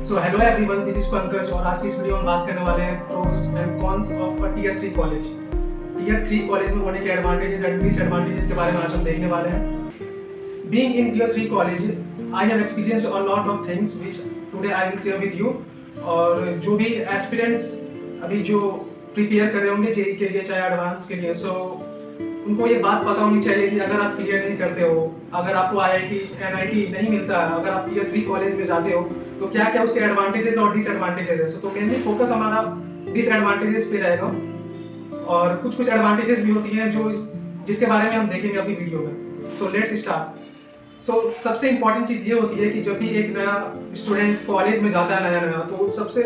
So hello everyone, this is Pankaj और आज की इस वीडियो में बात करने वाले हैं pros and cons of a tier 3 college. Tier 3 college में होने के एडवांटेजेस एंड डिसएडवांटेजेस के बारे में आज हम देखने वाले हैं। Being in tier 3 college, I have experienced a lot of things which today I will share with you. और जो भी एस्पिरेंट्स अभी जो प्रिपेयर कर रहे होंगे जेईई के लिए चाहे एडवांस के लिए, सो उनको ये बात पता होनी चाहिए कि अगर आप क्लियर नहीं करते हो, अगर आपको आईआईटी एनआईटी नहीं मिलता, अगर आप टीयर 3 कॉलेज में जाते हो तो क्या क्या उसके एडवांटेजेस और डिसएडवांटेजेस है। तो मेनली फोकस हमारा डिसएडवांटेजेस पे रहेगा और कुछ कुछ एडवांटेजेस भी होती हैं जो जिसके बारे में हम देखेंगे अपनी वीडियो में। So let's start. सो सबसे इंपॉर्टेंट चीज़ ये होती है कि जब भी एक नया स्टूडेंट कॉलेज में जाता है नया तो सबसे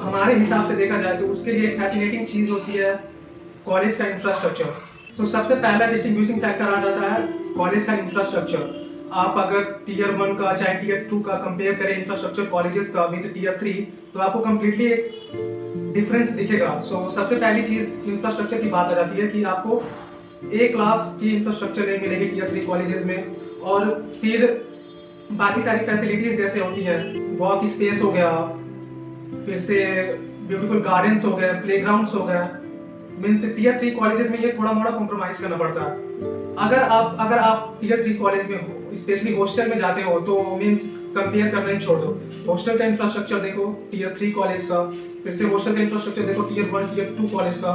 हमारे हिसाब से देखा जाए तो उसके लिए एक फैसिनेटिंग चीज़ होती है कॉलेज का इंफ्रास्ट्रक्चर। तो सबसे पहला डिस्टिंग्विशिंग फैक्टर आ जाता है कॉलेज का इंफ्रास्ट्रक्चर। आप अगर टीयर 1 का चाहे टीयर 2 का कंपेयर करें इंफ्रास्ट्रक्चर कॉलेजेस का विद टीयर 3 तो आपको कम्प्लीटली एक डिफरेंस दिखेगा। सो सबसे पहली चीज़ इंफ्रास्ट्रक्चर की बात आ जाती है कि आपको ए क्लास की इंफ्रास्ट्रक्चर नहीं मिलेगी टीयर 3 कॉलेजेस में। और फिर बाकी सारी फैसिलिटीज़ जैसे होती हैं, वॉक स्पेस हो गया, फिर से ब्यूटीफुल गार्डन्स हो गए, प्लेग्राउंड्स हो गए। मीन्स टीयर 3 कॉलेजेस में ये थोड़ा मोड़ा कॉम्प्रोमाइज़ करना पड़ता है। अगर आप टीयर 3 कॉलेज में हो, स्पेशली हॉस्टल में जाते हो, तो मीन्स कंपेयर करना ही छोड़ दो। हॉस्टल का इंफ्रास्ट्रक्चर देखो टीयर 3 कॉलेज का, फिर से हॉस्टल का इंफ्रास्ट्रक्चर देखो टीयर 1 टीयर 2 कॉलेज का।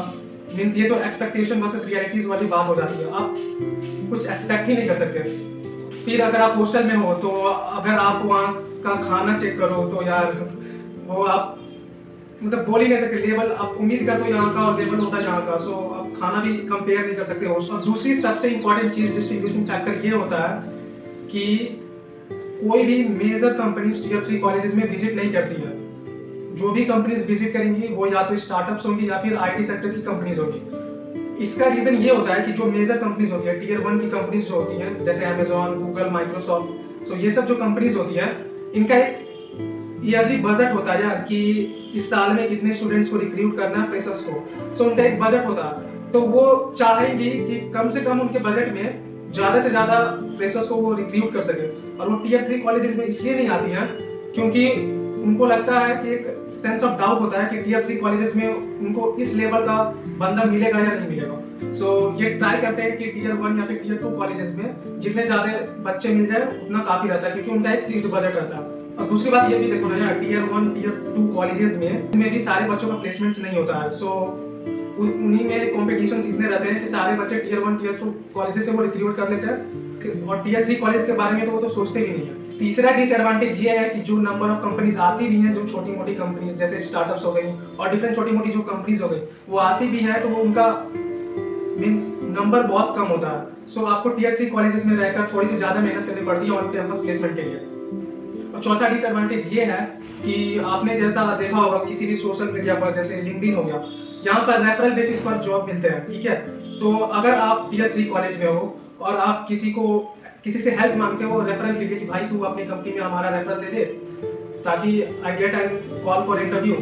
मीन्स ये तो एक्सपेक्टेशन वर्सेस रियलिटीज वाली बात हो जाती है, आप कुछ एक्सपेक्ट ही नहीं कर सकते। फिर अगर आप हॉस्टल में हो तो अगर आप वहाँ का खाना चेक करो तो यार वो आप मतलब बोल ही नहीं सकते। लेवल आप उम्मीद करते हो यहाँ का और लेवल होता है यहाँ का, सो आप खाना भी कंपेयर नहीं कर सकते हो। और दूसरी सबसे इंपॉर्टेंट चीज़ डिस्टिंग्विशिंग फैक्टर ये होता है कि कोई भी मेजर कंपनीज टीयर 3 कॉलेजेस में विजिट नहीं करती है। जो भी कंपनीज विजिट करेंगी वो या तो स्टार्टअप्स होंगी या फिर आईटी सेक्टर की कंपनीज होंगी। इसका रीज़न ये होता है कि जो मेजर कंपनीज होती है टीयर 1 की कंपनीज जो होती हैं जैसे अमेजॉन, गूगल, माइक्रोसॉफ्ट, सो ये सब जो कंपनीज होती हैं इनका एक ईयरली बजट होता है यार कि इस साल में कितने स्टूडेंट्स को रिक्रूट करना है, फ्रेशर्स को। सो उनका एक बजट होता है, तो वो चाहेंगी कि कम से कम उनके बजट में ज़्यादा से ज़्यादा फ्रेशर्स को वो रिक्रूट कर सके। और वो टीयर 3 कॉलेजेस में इसलिए नहीं आती हैं क्योंकि उनको लगता है कि एक सेंस ऑफ डाउट होता है कि टीयर 3 कॉलेजेस में उनको इस लेवल का बंदा मिलेगा या नहीं मिलेगा। सो ये ट्राई करते हैं कि टीयर 1 या फिर टीयर 2 कॉलेजेस में जितने ज़्यादा बच्चे मिल जाए उतना काफ़ी रहता है क्योंकि उनका एक फिक्स्ड बजट रहता है। और दूसरी बात ये भी देखो ना यार, टीयर 1 टीयर 2 कॉलेजेस में भी सारे बच्चों का प्लेसमेंट्स नहीं होता है। सो उन्हीं में कॉम्पिटिशन्स इतने रहते हैं कि सारे बच्चे टीयर 1 टीयर 2 कॉलेजेस से वो रिक्रूट कर लेते हैं और टीयर 3 कॉलेज के बारे में तो वो तो सोचते भी नहीं है। तीसरा डिसएडवांटेज ये है कि जो नंबर ऑफ कंपनीज आती भी हैं, जो छोटी मोटी कंपनीज जैसे स्टार्टअप्स हो गई और डिफरेंट छोटी मोटी जो कंपनीज हो गई वो आती भी हैं, तो वो उनका मीन्स नंबर बहुत कम होता है। सो आपको टीयर 3 कॉलेजेस में रहकर थोड़ी सी ज़्यादा मेहनत करनी पड़ती है ऑन कैंपस प्लेसमेंट के लिए। और चौथा डिसएडवांटेज ये है कि आपने जैसा देखा होगा किसी भी सोशल मीडिया पर जैसे लिंक्डइन हो गया, यहाँ पर रेफरल बेसिस पर जॉब मिलते हैं, ठीक है। तो अगर आप टीयर 3 कॉलेज में हो और आप किसी से हेल्प मांगते हो रेफरल के लिए कि भाई तू अपनी कंपनी में हमारा रेफरल दे दे ताकि I get an call for interview,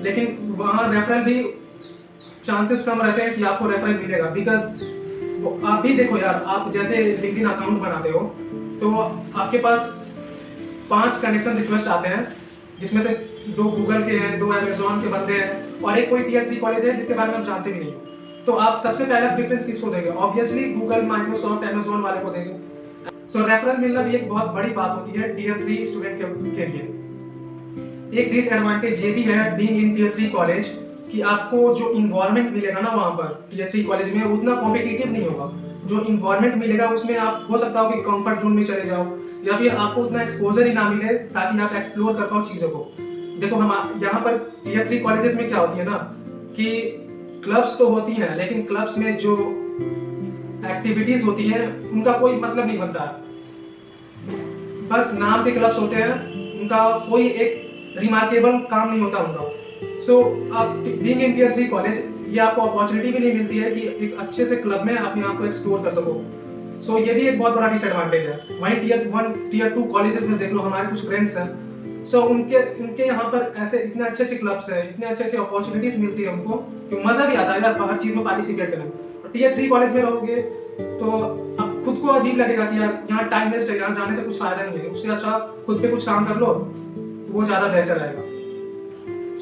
लेकिन वहाँ रेफरल भी चांसेस कम रहते हैं कि आपको रेफरल मिलेगा। बिकॉज आप भी देखो यार, आप जैसे लिंक्डइन अकाउंट बनाते हो तो आपके पास 5 कनेक्शन रिक्वेस्ट आते हैं जिसमें से 2 गूगल के हैं, 2 अमेजॉन के बंदे हैं और एक कोई टीयर 3 कॉलेज है जिसके बारे में आप जानते भी नहीं हो। तो आप सबसे पहला प्रेफरेंस किसको देंगे? ऑब्वियसली गूगल, माइक्रोसॉफ्ट, अमेजॉन वाले को देंगे। सो रेफरल मिलना भी एक बहुत बड़ी बात होती है टीयर 3 स्टूडेंट के लिए। एक डिसएडवांटेज ये भी है बीइंग इन टीयर 3 कॉलेज कि आपको जो इन्वायरमेंट मिलेगा ना वहाँ पर टीयर 3 कॉलेज में उतना कॉम्पिटिटिव नहीं होगा। जो इन्वायरमेंट मिलेगा उसमें आप हो सकता हो कि कंफर्ट जोन में चले जाओ या फिर आपको उतना एक्सपोजर ही ना मिले ताकि आप एक्सप्लोर कर पाओ चीज़ों को। देखो हम यहाँ पर टीयर 3 कॉलेजेस में क्या होती है ना कि क्लब्स तो होती हैं, लेकिन क्लब्स में जो एक्टिविटीज़ होती हैं उनका कोई मतलब नहीं बनता है। बस नाम के क्लब्स होते हैं, उनका कोई एक रिमार्केबल काम नहीं होता उनका। सो आप बीइंग इन टीयर 3 कॉलेज ये आपको अपॉर्चुनिटी भी नहीं मिलती है कि एक अच्छे से क्लब में अपने आप को एक्सप्लोर कर सको। सो ये भी एक बहुत बड़ा डिसएडवांटेज है। वहीं टीयर 1 टीयर 2 कॉलेजेस में देख लो, हमारे कुछ फ्रेंड्स हैं, सो उनके यहाँ पर ऐसे इतने अच्छे अच्छे क्लब्स हैं, इतने अच्छे अच्छे अपॉर्चुनिटीज मिलती है उनको कि मज़ा भी आता है यार हर चीज़ में पार्टिसिपेट करने में। टीयर 3 कॉलेज में रहोगे तो अब खुद को अजीब लगेगा कि यार यहाँ टाइम वेस्ट है, यहाँ जाने से कुछ फायदा नहीं है, उससे अच्छा खुद पे कुछ काम कर लो। वो ज़्यादा बेहतर रहेगा।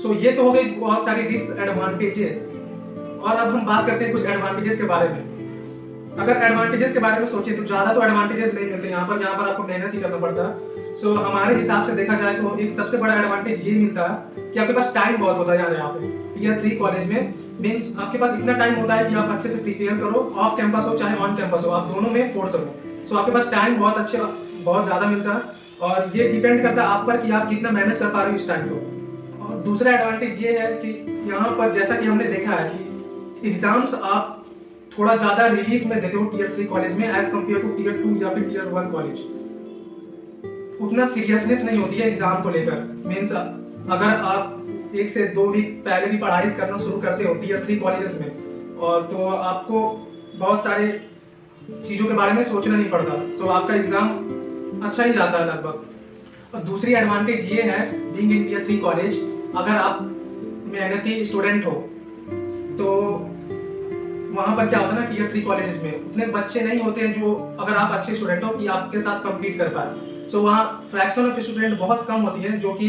सो ये तो हो गई बहुत सारी डिसएडवांटेजेस, और अब हम बात करते हैं कुछ एडवांटेजेस के बारे में। अगर एडवांटेजेस के बारे में सोचें तो ज़्यादा तो एडवांटेजेस नहीं मिलते यहाँ पर आपको मेहनत ही करना पड़ता है। सो हमारे हिसाब से देखा जाए तो एक सबसे बड़ा एडवांटेज ये मिलता है कि आपके पास टाइम बहुत होता है यहाँ पे टीयर 3 कॉलेज में। मीन्स आपके पास इतना टाइम होता है कि आप अच्छे से प्रिपेयर करो, ऑफ कैंपस हो चाहे ऑन कैंपस हो, आप दोनों में फोड़ सको। सो आपके पास टाइम बहुत ज़्यादा मिलता है, और ये डिपेंड करता है आप पर कि आप कितना मैनेज कर पा रहे हो इस टाइम को। और दूसरा एडवांटेज ये है कि यहाँ पर जैसा कि हमने देखा है कि एग्जाम्स आप थोड़ा ज़्यादा रिलीफ में देते हो टीयर 3 कॉलेज में एज कम्पेयर टू टीयर 2 या फिर टीयर 1 कॉलेज। उतना सीरियसनेस नहीं होती है एग्जाम को लेकर। मीन्स अगर आप 1 से 2 वीक पहले भी पढ़ाई करना शुरू करते हो टीयर 3 कॉलेजेस में, और तो आपको बहुत सारे चीज़ों के बारे में सोचना नहीं पड़ता। सो आपका एग्ज़ाम अच्छा ही जाता है लगभग। और दूसरी एडवांटेज ये है बीइंग इन टीयर 3 कॉलेज, अगर आप मेहनती स्टूडेंट हो तो वहाँ पर क्या होता है ना, टीयर 3 कॉलेजेस में उतने बच्चे नहीं होते हैं जो, अगर आप अच्छे स्टूडेंट हो, कि आपके साथ कम्पीट कर पाए। सो वहाँ फ्रैक्शन ऑफ स्टूडेंट बहुत कम होती है जो कि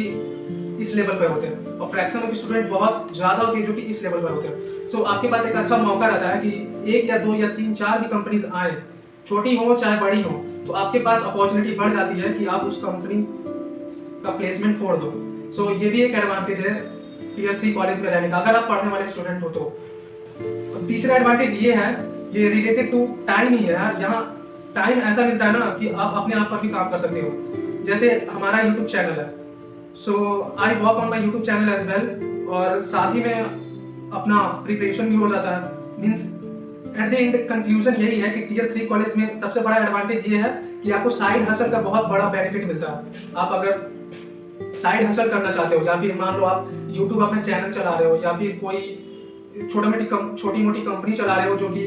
इस लेवल पर होते हैं, और फ्रैक्शन ऑफ स्टूडेंट बहुत ज़्यादा होती है जो कि इस लेवल पर होते हैं। सो आपके पास एक अच्छा मौका रहता है कि 1 या 2 या 3 4 भी कंपनीज आए, छोटी हो चाहे बड़ी हो, तो आपके पास अपॉर्चुनिटी बढ़ जाती है कि आप उस कंपनी का प्लेसमेंट फोड़ दो। सो ये भी एक एडवांटेज है टीयर 3 कॉलेज में रहने का, अगर आप पढ़ने वाले स्टूडेंट हो तो। तीसरा एडवांटेज ये है, ये रिलेटेड टू टाइम ही है यार। यहाँ टाइम ऐसा मिलता है ना कि आप अपने आप पर भी काम कर सकते हो। जैसे हमारा यूट्यूब चैनल है, so I work on my YouTube channel as well, और साथ ही में अपना प्रिपरेशन भी हो जाता है। Means at the end conclusion यही है कि टीयर 3 कॉलेज में सबसे बड़ा एडवांटेज ये है कि आपको साइड हसल का बहुत बड़ा बेनिफिट मिलता है। आप अगर साइड हसल करना चाहते हो, या फिर मान लो आप यूट्यूब अपना चैनल चला रहे हो, या फिर कोई छोटी मोटी कंपनी चला रहे हो जो कि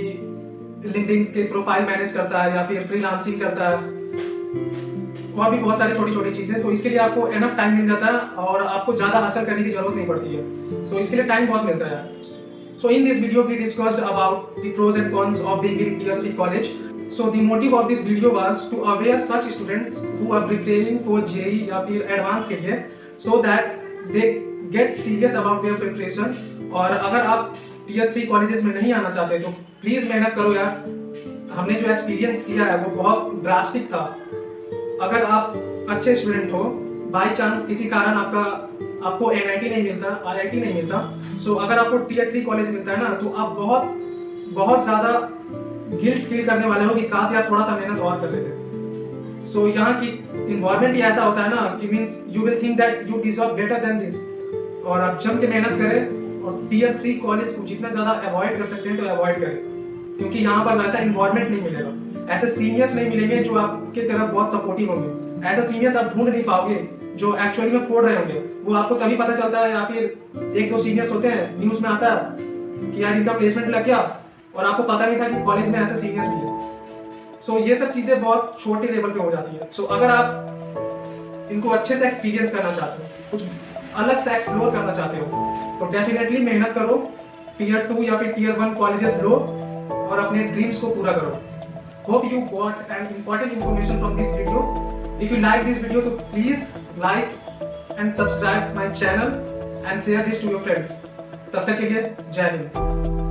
लिंक्डइन के प्रोफाइल मैनेज करता है या फिर फ्रीलांसिंग करता है, और भी बहुत सारी छोटी छोटी चीज़ें, तो इसके लिए आपको एनफ टाइम मिल जाता है और आपको ज़्यादा हासिल करने की जरूरत नहीं पड़ती है। सो इसके लिए टाइम बहुत मिलता है। So in this video we discussed about the pros and cons of being in tier 3 college. So the motive of this video was to aware such students who are preparing for JEE या फिर advance के लिए, so that they get serious about their preparation. और अगर आप tier 3 colleges में नहीं आना चाहते तो प्लीज़ मेहनत करो यार। हमने जो एक्सपीरियंस किया है वो बहुत ड्रास्टिक था। अगर आप अच्छे स्टूडेंट हो, बाई चांस किसी कारण आपको NIT नहीं मिलता, IIT नहीं मिलता, सो अगर आपको टीयर 3 कॉलेज मिलता है ना, तो आप बहुत ज़्यादा गिल्ट फील करने वाले हो कि काश यार थोड़ा सा मेहनत और कर लेते। सो यहाँ की इन्वायरमेंट ही ऐसा होता है ना कि means you will think that you deserve better than this, और आप जम के मेहनत करें और टीयर 3 कॉलेज को जितना ज़्यादा अवॉइड कर सकते हैं तो अवॉइड करें, क्योंकि यहाँ पर वैसा इन्वायरमेंट नहीं मिलेगा। ऐसे सीनियर्स नहीं मिलेंगे जो आपके तरफ बहुत सपोर्टिव होंगे। ऐसा सीनियर्स आप ढूंढ नहीं पाओगे जो एक्चुअली में फोड़ रहे होंगे। वो आपको तभी पता चलता है, या फिर 1-2 सीनियर्स होते हैं, न्यूज़ में आता है कि यार इनका प्लेसमेंट लग गया, और आपको पता नहीं था कि कॉलेज में ऐसे सीनियर भी है। सो ये सब चीज़ें बहुत छोटे लेवल पे हो जाती है। सो अगर आप इनको अच्छे से एक्सपीरियंस करना चाहते हो, कुछ अलग से एक्सप्लोर करना चाहते हो, तो डेफिनेटली मेहनत करो, टीयर 2 या फिर टीयर 1 कॉलेजेस लो और अपने ड्रीम्स को पूरा करो। Hope you got an important information from this video. If you like this video, तो please like and subscribe my channel and share this to your friends. तब तक के लिए जय हिंद।